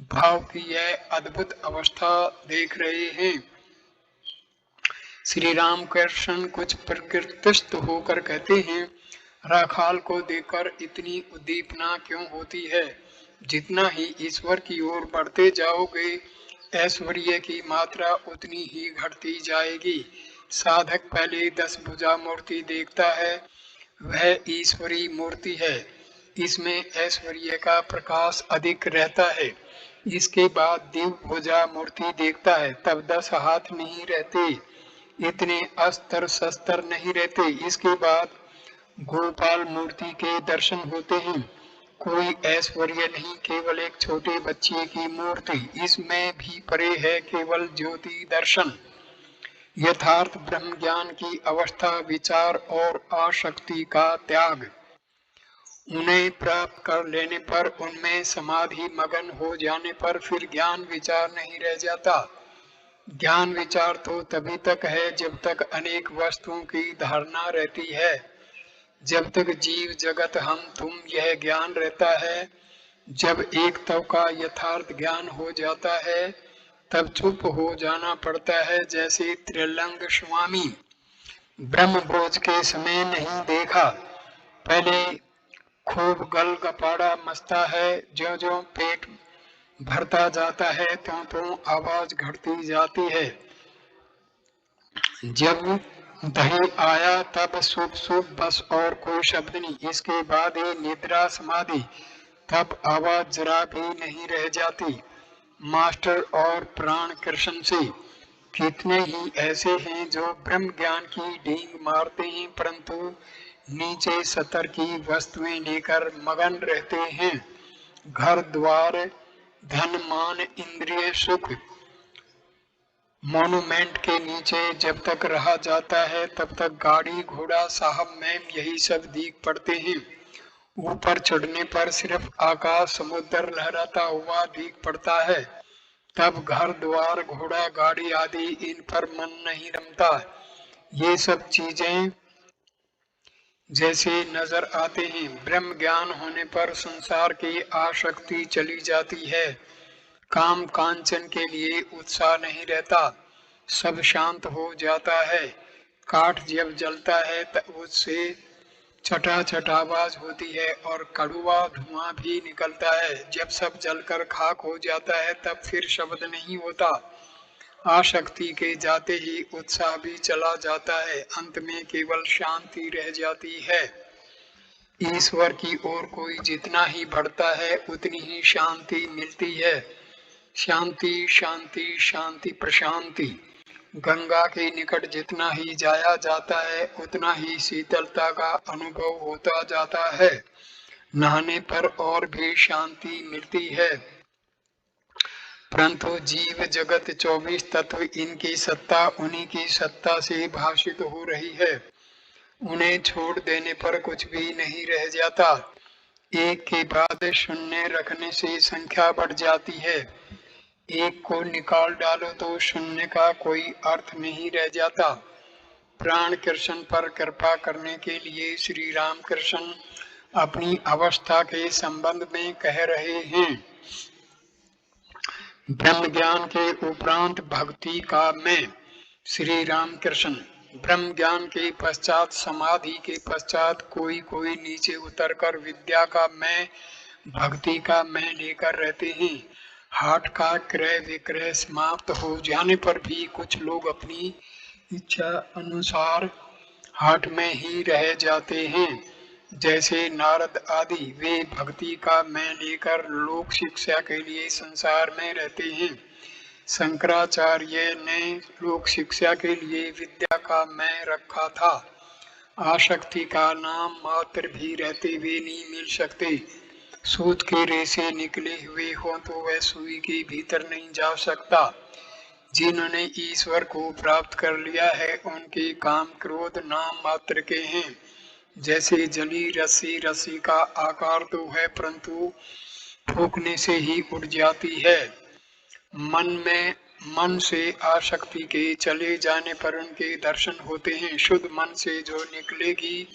भाव की यह अद्भुत अवस्था देख रहे हैं। श्री राम कृष्ण कुछ प्रकृतिस्थ होकर कहते हैं, राखाल को देखकर इतनी उद्दीपना क्यों होती है? जितना ही ईश्वर की ओर बढ़ते जाओगे ऐश्वर्य की मात्रा उतनी ही घटती जाएगी। साधक पहले 10 भुजा मूर्ति देखता है, वह ईश्वरी मूर्ति है। इसमें ऐश्वर्य का प्रकाश अधिक रहता है। इसके बाद दिव्य भुजा मूर्ति देखता है, तब 10 हाथ नहीं रहते, इतने अस्त्र शस्त्र नहीं रहते। इसके बाद गोपाल मूर्ति के दर्शन होते हैं। कोई ऐश्वर्य नहीं, केवल एक छोटे बच्चे की मूर्ति। इसमें भी परे है केवल ज्योति दर्शन। यथार्थ ब्रह्म ज्ञान की अवस्था विचार और आसक्ति का त्याग। उन्हें प्राप्त कर लेने पर उनमें समाधि मगन हो जाने पर फिर ज्ञान विचार नहीं रह जाता। ज्ञान विचार तो तभी तक है जब तक अनेक वस्तुओं की धारणा रहती है। जब तक जीव जगत हम तुम यह ज्ञान रहता है, जब एक तव का यथार्थ ज्ञान हो जाता है तब चुप हो जाना पड़ता है। जैसे त्रिलंग स्वामी ब्रह्मभोज के समय नहीं देखा, पहले खूब गल गपाड़ा मचता है, ज्यों ज्यों पेट भरता जाता है त्यों त्यों आवाज घटती जाती है। जब दही आया तब शुभ शुभ बस और कोई शब्द नहीं, इसके बाद ही निद्रा समाधि, तब आवाज जरा भी नहीं रह जाती। मास्टर और प्राण कृष्ण से कितने ही ऐसे हैं जो ब्रह्म ज्ञान की डींग मारते हैं परंतु नीचे सतर की वस्तुएं लेकर मगन रहते हैं। घर द्वार धन मान इंद्रिय सुख मॉन्यूमेंट के नीचे जब तक रहा जाता है तब तक गाड़ी घोड़ा साहब मैम यही सब दिख पड़ते हैं। ऊपर चढ़ने पर सिर्फ आकाश समुद्र लहराता हुआ दिख पड़ता है, तब घर द्वार घोड़ा गाड़ी आदि इन पर मन नहीं रमता। ये सब चीजें जैसे नजर आते हैं, ब्रह्म ज्ञान होने पर संसार की आसक्ति चली जाती है, काम कांचन के लिए उत्साह नहीं रहता, सब शांत हो जाता है। काठ जब जलता है तब उससे छटाछट आवाज होती है और कड़वा धुआं भी निकलता है। जब सब जलकर खाक हो जाता है तब फिर शब्द नहीं होता। आसक्ति के जाते ही उत्साह भी चला जाता है, अंत में केवल शांति रह जाती है। ईश्वर की ओर कोई जितना ही बढ़ता है उतनी ही शांति मिलती है। शांति शांति शांति प्रशांति। गंगा के निकट जितना ही जाया जाता है उतना ही शीतलता का अनुभव होता जाता है। नहाने पर और भी शांति मिलती है। परंतु जीव जगत 24 तत्व इनकी सत्ता उन्हीं की सत्ता से भाषित हो रही है, उन्हें छोड़ देने पर कुछ भी नहीं रह जाता। एक के बाद शून्य रखने से संख्या बढ़ जाती है, एक को निकाल डालो तो शून्य का कोई अर्थ नहीं रह जाता। प्राण कृष्ण पर कृपा करने के लिए श्री राम कृष्ण अपनी अवस्था के संबंध में कह रहे हैं। ब्रह्म ज्ञान के उपरांत भक्ति का मैं। श्री राम कृष्ण ब्रह्म ज्ञान के पश्चात समाधि के पश्चात कोई कोई नीचे उतरकर विद्या का मैं भक्ति का मैं लेकर रहते हैं। हाट का क्रय विक्रय समाप्त हो जाने पर भी कुछ लोग अपनी इच्छा अनुसार हाट में ही रह जाते हैं, जैसे नारद आदि। वे भक्ति का मैं लेकर लोक शिक्षा के लिए संसार में रहते हैं। शंकराचार्य ने लोक शिक्षा के लिए विद्या का मैं रखा था। आसक्ति का नाम मात्र भी रहते हुए नहीं मिल सकते। सूत के रेशे निकले हुए हो तो वह सुई के भीतर नहीं जा सकता। जिन्होंने ईश्वर को प्राप्त कर लिया है उनके काम क्रोध नाम मात्र के हैं। जैसे जली रस्सी, रस्सी का आकार तो है परंतु फूंकने से ही उड़ जाती है। मन से आसक्ति के चले जाने पर उनके दर्शन होते हैं। शुद्ध मन से जो निकलेगी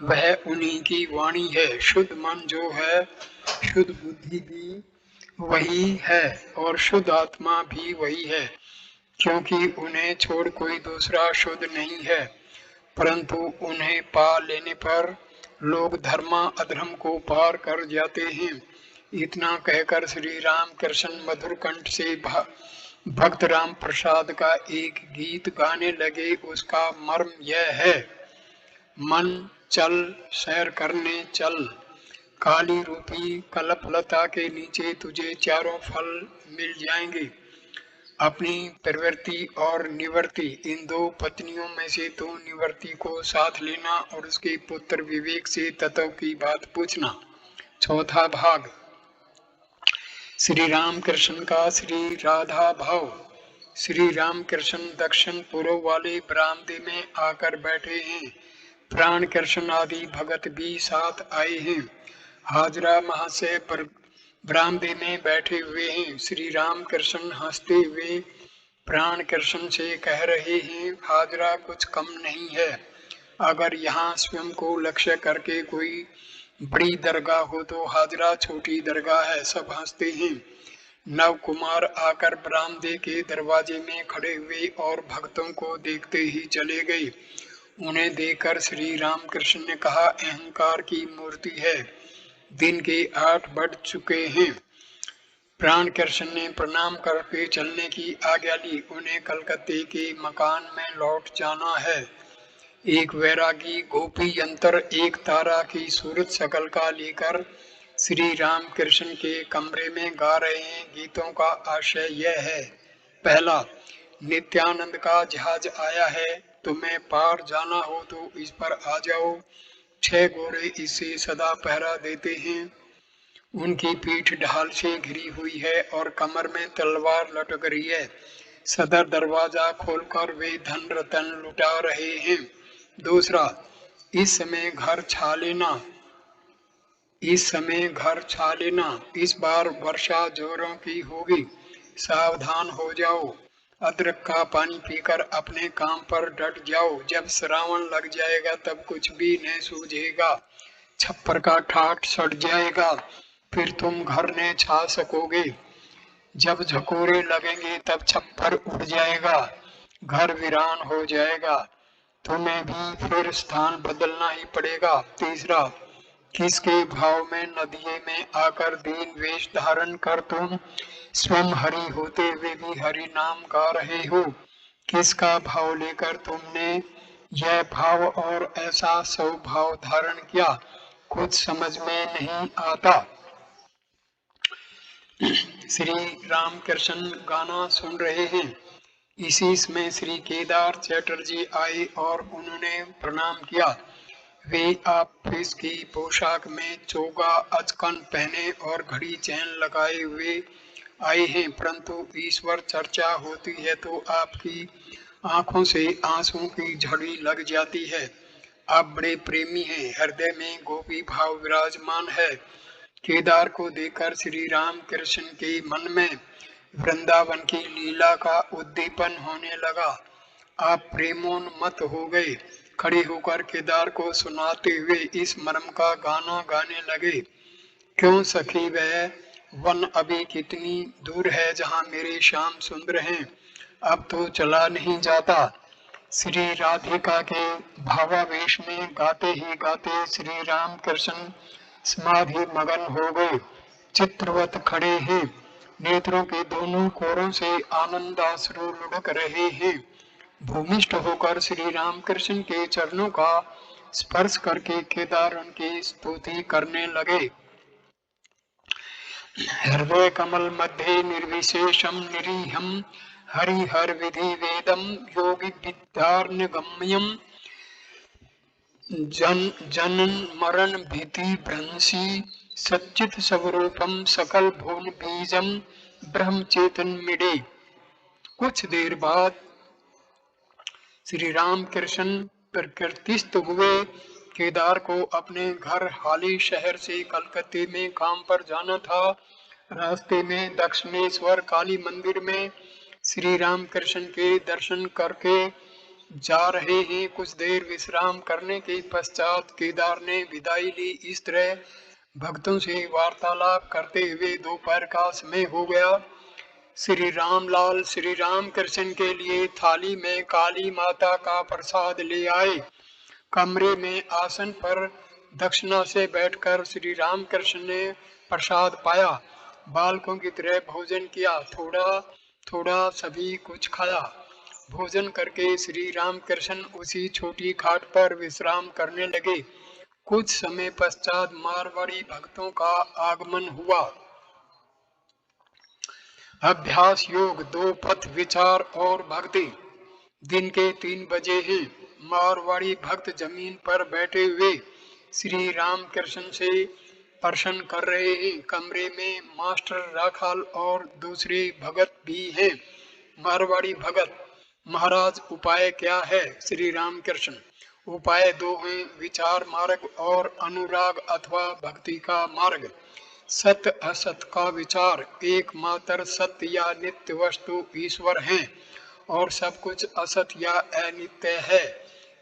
वह उन्हीं की वाणी है। शुद्ध मन जो है, शुद्ध बुद्धि भी वही है और शुद्ध आत्मा भी वही है, क्योंकि उन्हें छोड़ कोई दूसरा शुद्ध नहीं है। परंतु उन्हें पा लेने पर लोग धर्म अधर्म को पार कर जाते हैं। इतना कहकर श्री राम कृष्ण मधुर कंठ से भक्त राम प्रसाद का एक गीत गाने लगे। उसका मर्म यह है, मन चल सैर करने चल, काली रूपी कल्पलता के नीचे तुझे चारों फल मिल जाएंगे। अपनी प्रवृत्ति और निवृत्ति इन दो पत्नियों में से तो निवृत्ति को साथ लेना और उसके पुत्र विवेक से तत्व की बात पूछना। चौथा भाग श्री राम कृष्ण का श्री राधा भाव। श्री राम कृष्ण दक्षिण पूर्व वाले बरामदे में आकर बैठे हैं। प्राण कृष्ण आदि भगत भी साथ आए हैं। हाजरा महाशय पर बरामदे में बैठे हुए हैं। श्री राम कृष्ण हंसते हुए प्राण कृष्ण से कह रहे हैं, हाजरा कुछ कम नहीं है, अगर यहाँ स्वयं को लक्ष्य करके कोई बड़ी दरगाह हो तो हाजरा छोटी दरगाह है। सब हंसते हैं। नव कुमार आकर बरामदे के दरवाजे में खड़े हुए और भक्तों को देखते ही चले गए। उन्हें देखकर श्री रामकृष्ण ने कहा, अहंकार की मूर्ति है। दिन के 8 बज चुके हैं। प्राण कृष्ण ने प्रणाम करके चलने की आज्ञा ली। उन्हें कलकत्ते के मकान में लौट जाना है। एक वैरागी गोपी यंत्र एक तारा की सूरत शकल का लेकर श्री राम कृष्ण के कमरे में गा रहे हैं। गीतों का आशय यह है। पहला, नित्यानंद का जहाज आया है, तुम्हें पार जाना हो तो इस पर आ जाओ। 6 घोड़े इसे सदा पहरा देते हैं। उनकी पीठ ढाल से घिरी हुई है और कमर में तलवार लटक रही है। सदर दरवाजा खोलकर वे धन रतन लुटा रहे हैं। दूसरा, इस समय घर छा लेना। इस बार वर्षा जोरों की होगी, सावधान हो जाओ। अदरक का पानी पीकर अपने काम पर डट जाओ। जब श्रावण लग जाएगा तब कुछ भी नहीं सूझेगा। छप्पर का ठाठ सड़ जाएगा, फिर तुम घर नहीं छा सकोगे। जब झकोरे लगेंगे तब छप्पर उड़ जाएगा, घर वीरान हो जाएगा। तुम्हें भी फिर स्थान बदलना ही पड़ेगा। तीसरा, किसके भाव में नदिये में आकर दीन वेश धारण कर तुम स्वयं हरि होते हुए भी हरि नाम गा रहे हो। किसका भाव लेकर तुमने यह भाव और ऐसा स्वभाव धारण किया, कुछ समझ में नहीं आता। श्री रामकृष्ण गाना सुन रहे हैं। इसी में श्री केदार चैटर्जी आए और उन्होंने प्रणाम किया। वे ऑफिस की पोशाक में चोगा अचकन पहने और घड़ी चैन लगाए हुए आए हैं, परंतु ईश्वर चर्चा होती है तो आपकी आंखों से आंसुओं की झड़ी लग जाती है। आप बड़े प्रेमी हैं, हृदय में गोपी भाव विराजमान है। केदार को देखकर श्री राम कृष्ण के मन में वृंदावन की लीला का उद्दीपन होने लगा। आप प्रेमोन्मत्त हो गए। खड़े होकर केदार को सुनाते हुए इस मर्म का गाना गाने लगे। क्यों सखी वह वन अभी कितनी दूर है जहाँ मेरे श्याम सुंदर हैं, अब तो चला नहीं जाता। श्री राधिका के भावावेश में गाते ही गाते श्री राम कृष्ण समाधि मगन हो गए। चित्रवत खड़े हैं, नेत्रों के दोनों कोरों से आनंदाश्रु लुढ़क रहे हैं। भूमिष्ठ होकर श्री रामकृष्ण के चरणों का स्पर्श करके केदार उनकी स्तुति करने लगे। हृदय कमल मध्य निर्विशेषम निरीहम हरिहर विधि वेदम योगी विद्यार्ण्य गम्यम जनन मरण भीति भ्रंशी सच्चित स्वरूपम सकल भुवन बीजम ब्रह्म चेतन मिडे। कुछ देर बाद श्री राम कृष्ण प्रकृतिस्थ हुए। केदार को अपने घर हाली शहर से कलकत्ते में काम पर जाना था। रास्ते में दक्षिणेश्वर काली मंदिर में श्री राम कृष्ण के दर्शन करके जा रहे हैं। कुछ देर विश्राम करने के पश्चात केदार ने विदाई ली। इस तरह भक्तों से वार्तालाप करते हुए दोपहर का समय हो गया। श्री रामलाल श्री राम कृष्ण के लिए थाली में काली माता का प्रसाद ले आए। कमरे में आसन पर दक्षिणा से बैठकर श्री राम कृष्ण ने प्रसाद पाया। बालकों की तरह भोजन किया, थोड़ा थोड़ा सभी कुछ खाया। भोजन करके श्री राम कृष्ण उसी छोटी खाट पर विश्राम करने लगे। कुछ समय पश्चात मारवाड़ी भक्तों का आगमन हुआ। अभ्यास योग, 2 पथ, विचार और भक्ति। दिन के 3 बजे हैं। मारवाड़ी भक्त जमीन पर बैठे हुए श्री राम कृष्ण से प्रश्न कर रहे हैं। कमरे में मास्टर राखाल और दूसरे भगत भी हैं। मारवाड़ी भगत: महाराज उपाय क्या है? श्री राम कृष्ण: उपाय 2 हैं, विचार मार्ग और अनुराग अथवा भक्ति का मार्ग। सत्य असत का विचार, एकमात्र सत्य या नित्य वस्तु ईश्वर हैं और सब कुछ असत या अनित्य है।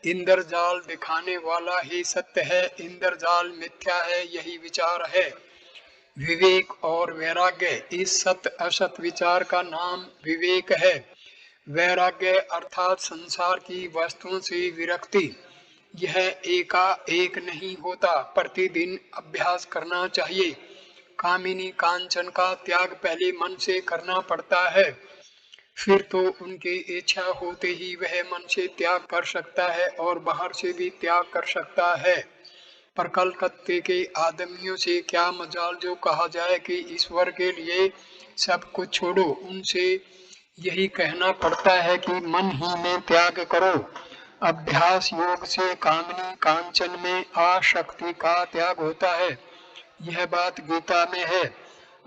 इंद्रजाल दिखाने वाला ही सत्य है, इंद्रजाल मिथ्या है, यही विचार है। विवेक और वैराग्य, इस सत्य असत विचार का नाम विवेक है। वैराग्य अर्थात संसार की वस्तुओं से विरक्ति। यह एकाएक नहीं होता, प्रतिदिन अभ्यास करना चाहिए। कामिनी कांचन का त्याग पहले मन से करना पड़ता है, फिर तो उनकी इच्छा होते ही वह मन से त्याग कर सकता है और बाहर से भी त्याग कर सकता है। पर कलकत्ते के आदमियों से क्या मजाल जो कहा जाए कि ईश्वर के लिए सब कुछ छोड़ो। उनसे यही कहना पड़ता है कि मन ही में त्याग करो। अभ्यास योग से कामनी कांचन में आसक्ति का त्याग होता है, यह बात गीता में है।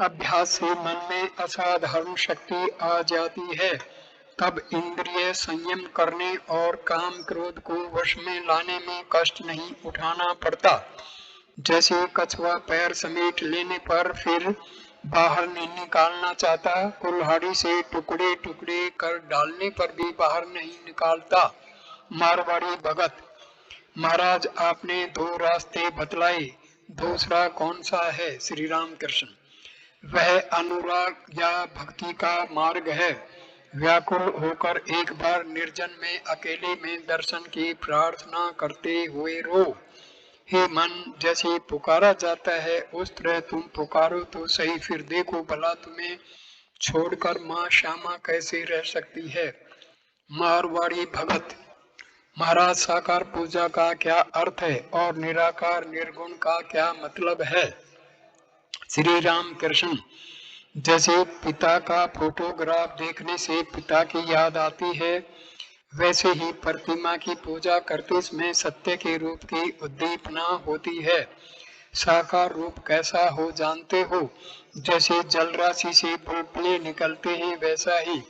अभ्यास से मन में असाधारण शक्ति आ जाती है, तब इंद्रिय संयम करने और काम क्रोध को वश में लाने में कष्ट नहीं उठाना पड़ता। जैसे कछुआ पैर समेट लेने पर फिर बाहर नहीं निकालना चाहता, कुल्हाड़ी से टुकड़े टुकड़े कर डालने पर भी बाहर नहीं निकालता। मारवाड़ी भगत, महाराज आपने दो रास्ते बतलाए, दूसरा कौन सा है? श्री राम कृष्ण, वह अनुराग या भक्ति का मार्ग है। व्याकुल होकर एक बार निर्जन में अकेले में दर्शन की प्रार्थना करते हुए रो, हे मन, जैसे पुकारा जाता है उस तरह तुम पुकारो तो सही, फिर देखो भला तुम्हें छोड़कर माँ श्यामा कैसे रह सकती है। मारवाड़ी भगत, महाराज साकार पूजा का क्या अर्थ है और निराकार निर्गुण का क्या मतलब है? श्री राम कृष्ण, जैसे पिता का फोटोग्राफ देखने से पिता की याद आती है, वैसे ही प्रतिमा की पूजा करते समय सत्य के रूप की उद्दीपना होती है। साकार रूप कैसा हो जानते हो? जैसे जल राशि से बुलबुले निकलते हैं, वैसा ही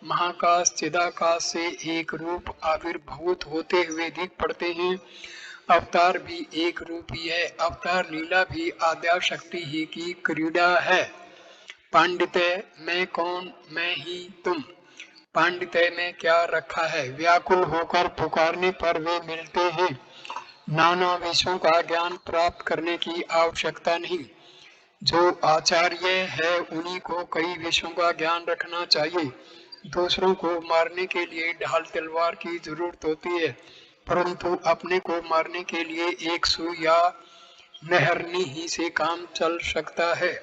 महाकाश चिदाकाश से एक रूप आविर्भूत होते हुए दिख पड़ते हैं। अवतार भी एक रूप ही है, अवतार लीला भी आद्या शक्ति ही की क्रीड़ा है। पांडित्य मैं कौन, मैं ही तुम। पांडित्य में क्या रखा है? व्याकुल होकर पुकारने पर वे मिलते हैं। नाना विषयों का ज्ञान प्राप्त करने की आवश्यकता नहीं। जो आचार्य है उन्हीं को कई विषयों का ज्ञान रखना चाहिए। दूसरों को मारने के लिए ढाल तलवार की जरूरत होती है, परंतु अपने को मारने के लिए एक सुई या मेहरनी ही से काम चल सकता है।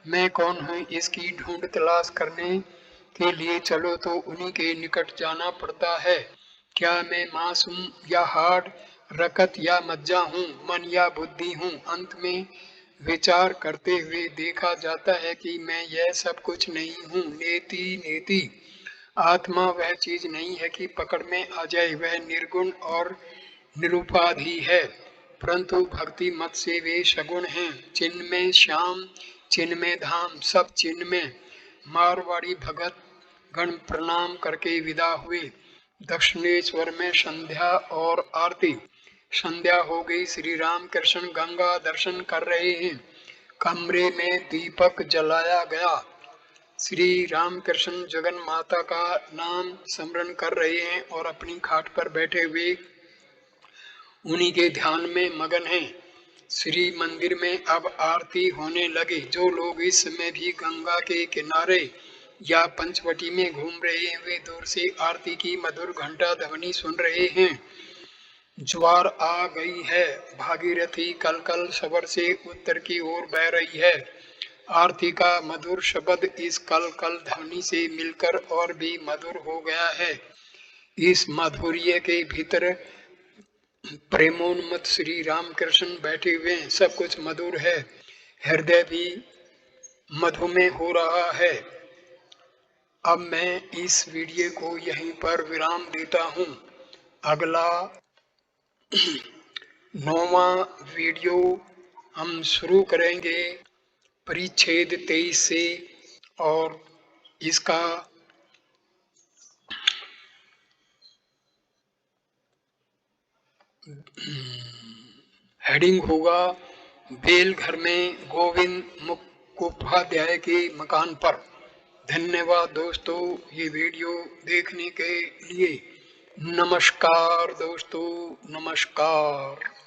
मैं कौन हूँ इसकी ढूंढ तलाश करने के लिए चलो तो उन्हीं के निकट जाना पड़ता है। क्या मैं मासूम या हाड़, रकत या मज्जा हूँ, मन या बुद्धि हूँ? अंत में विचार करते हुए देखा जाता है कि मैं यह सब कुछ नहीं हूँ। नेति नेति, आत्मा वह चीज नहीं है कि पकड़ में आ जाए, वह निर्गुण और निरुपाधि है। परंतु भक्ति मत से वे सगुण हैं। चिन्ह में श्याम, चिन्ह में धाम, सब चिन्ह में। मारवाड़ी भगत गण प्रणाम करके विदा हुए। दक्षिणेश्वर में संध्या और आरती। संध्या हो गई, श्री राम कृष्ण गंगा दर्शन कर रहे हैं। कमरे में दीपक जलाया गया। श्री राम कृष्ण जगन माता का नाम स्मरण कर रहे हैं और अपनी खाट पर बैठे हुए उन्हीं के ध्यान में मगन हैं। श्री मंदिर में अब आरती होने लगी। जो लोग इस समय भी गंगा के किनारे या पंचवटी में घूम रहे हैं, वे दूर से आरती की मधुर घंटा ध्वनि सुन रहे हैं। ज्वार आ गई है, भागीरथी कल कल सबर से उत्तर की ओर बह रही है। आरती का मधुर शब्द इस कल कल ध्वनि से मिलकर और भी मधुर हो गया है। इस माधुर्य के भीतर प्रेमोन्मत्त श्री राम कृष्ण बैठे हुए हैं। सब कुछ मधुर है, हृदय भी मधुमेह हो रहा है। अब मैं इस वीडियो को यहीं पर विराम देता हूँ। अगला 9वां वीडियो हम शुरू करेंगे परिच्छेद 23 से, और इसका हेडिंग होगा बेल घर में गोविंद मुखोपाध्याय के मकान पर। धन्यवाद दोस्तों ये वीडियो देखने के लिए। नमस्कार दोस्तों, नमस्कार।